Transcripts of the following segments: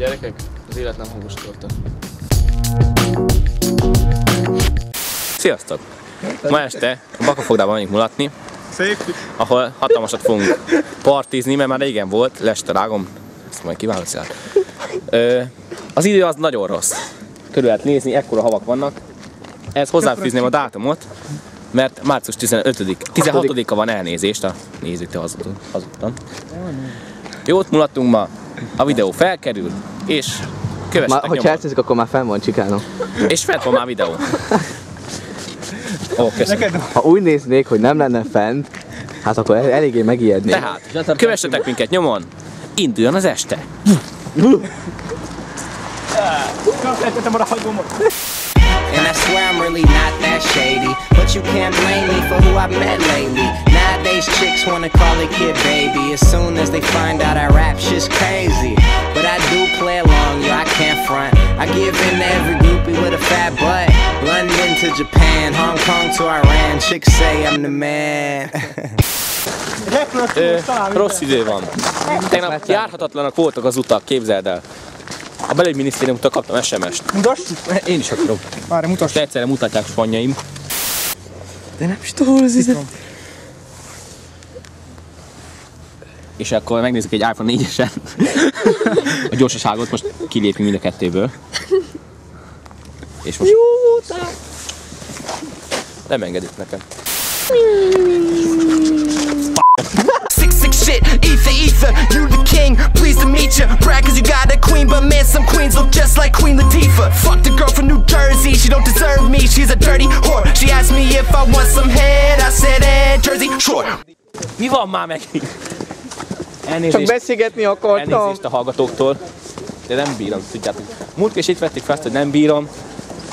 Gyerekek, az élet nem hangos torta. Sziasztok! Ma este a Bakafogdában megyünk mulatni, ahol hatalmasat fogunk partizni, mert már régen volt, lestarágom, ezt majd kívánok Szilárd. Az idő az nagyon rossz. Körül lehet nézni, ekkora havak vannak. Ehhez hozzáfűzném a dátumot, mert március 16-a van, elnézést a nézőktől hazudtam. Jót mulattunk ma, a videó felkerül, és kövessetek nyomon. Hogyha eltűzik, akkor már fenn van csikálnom. És fent van már videó. Ó, köszönöm. Ha úgy néznék, hogy nem lenne fent, hát akkor eléggé megijednék. Tehát, kövessetek minket nyomon, induljon az este! And I swear I'm really not that shady, but you can't blame me for who I've met lately. Nowadays chicks wanna call a kid baby as soon as they find out I rap shit's crazy. But I do play along, yo, I can't front. I give in to every groupie with a fat butt. London to Japan, Hong Kong to Iran, chicks say I'm the man. Rossz idő van. Tegnap járhatatlanak voltak az utak, képzeld el. A belügyminisztériumtól kaptam SMS-t. Mutasd? Én is akarom. Várj, mutasd. Egyszerre mutatják spanyaim. De nem is tudom, az ide. És akkor megnézzük egy iPhone 4-esen a gyorsaságot, most kilépjünk mind a kettőből. És most... Jó, nem engedik nekem. Sick shit, ether, you the king, pleased to meet you. Brag cause you got a queen, but man, some queens look just like Queen Latifah. Fuck the girl from New Jersey, she don't deserve me, she's a dirty whore. She asked me if I want some head, I said, Jersey Shore. Mi van már megint? Csak beszélgetni akartam. Elnézést a hallgatóktól, de nem bírom, tudjátok. Múltkor is itt vették fel, hogy nem bírom.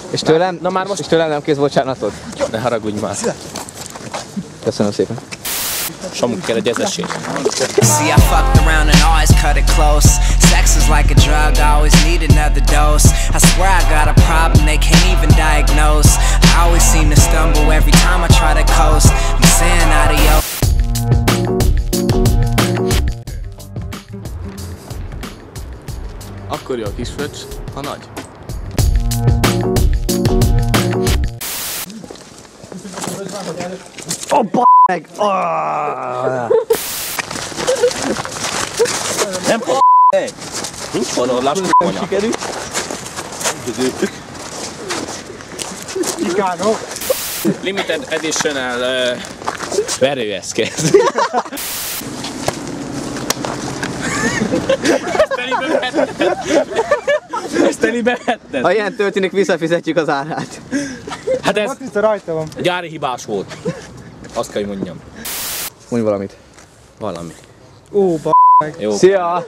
És tőlem, na már most... és tőlem nem kész bocsánatot? Ne haragudj már. Köszönöm szépen. Samuk kell egy ezesség. See, I fucked around and always cut it close. Sex is like a drug, I always need another dose. I swear I got a problem they can't even diagnose. I always seem to stumble every time I try to coast. I'm saying adios. Akkor jó a kis fröccs, ha nagy. Oh, meg! Nem meg! Nincs honorlás, konya. Chicago. Limited editional verőeszköz. Ezt telibe vetted? Ha ilyen történik, visszafizetjük az árát. Hát ez Rajta van. gyári hibás volt. Azt kell, hogy mondjam. Mondj valamit. Valami. Ó, meg. Jó. Szia!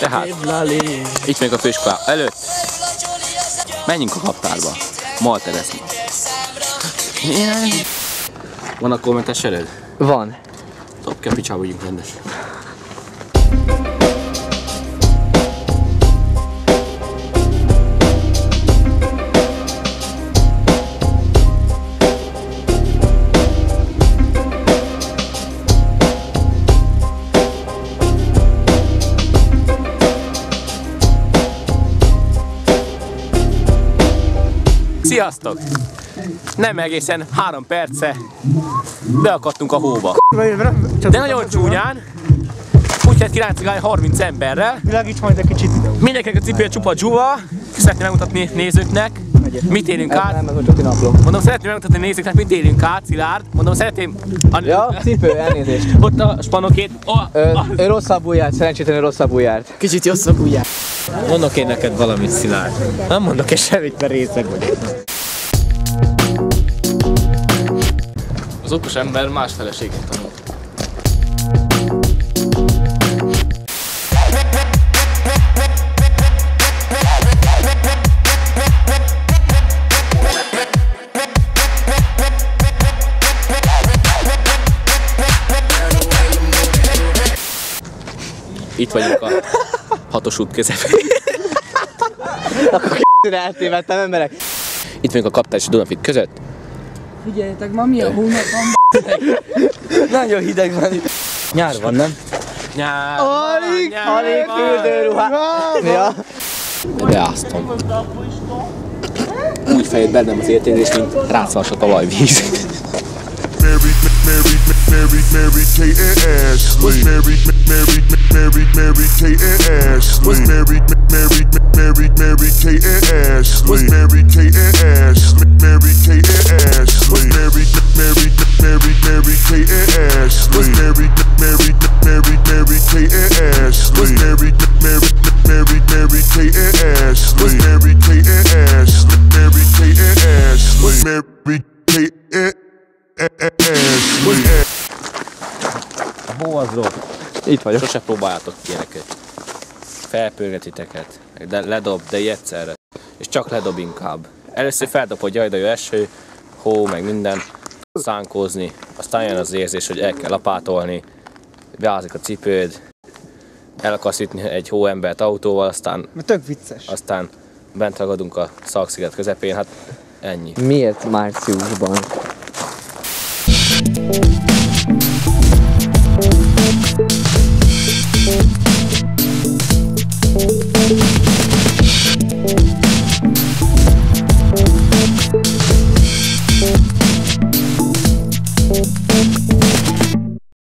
Tehát, itt még a főiskola előtt, menjünk a kaptárba, malterezni. Van a kommentes előd? Van. Top kell picsába vagyunk rendesen. Sziasztok! Nem egészen 3 perce beakadtunk a hóba. De nagyon csúnyán. Úgy kellett kiráncigálni 30 emberrel. Világíts majd egy kicsit. Mindenkinek a cipője csupa dzsuva. Szeretném megmutatni nézőknek, mit élünk át. Mondom, szeretném megmutatni nézőknek, mit élünk át, Szilárd. Mondom, szeretném... Ja, cipő, elnézést. Ott a spanokét. Ő rosszabbul járt, szerencsétlenül rosszabbul járt. Kicsit rosszabbul járt. Mondok én neked valamit, Szilárd. Nem mondok én semmit, mert részeg vagyok. Az okos ember más feleségét tanul. Itt vagyunk a 6-os út közepén. Akkor eltévedtem emberek. Itt vagyunk a Kaptár és a Dunafit között. Figyeljetek, ma mi a hónap van? Nagyon hideg van itt. Nyár van, nem? Nyár, Alig fürdőruhá. Ja. Beáztam. Úgy fejed bennem az értényzés, mint rászvas a talajvíz. Mary Kate and Ashley. Was Mary Kate and Ashley. Was Mary Kate and Ashley. Was Mary Kate and Ashley. Mary Kate and Ashley. Was Mary Kate and Ashley. Was Mary Kate and Ashley. Was Mary Kate and Ashley. Was Mary Kate and Ashley. Mary Kate and Ashley. Was Mary Kate and A hó az rossz. Itt vagyok. Sose próbáljátok ilyeneket. Felpörgetiteket. De ledob, de egyszerre. És csak ledob inkább. Először feldob, hogy jaj, de jó eső, hó, meg minden. Szánkózni. Aztán jön az érzés, hogy el kell lapátolni. Beázik a cipőd. El akarsz ütni egy hóembert autóval, aztán... Mert tök vicces. Aztán bent ragadunk a Szalksziget közepén, hát ennyi. Miért márciusban? Ashley.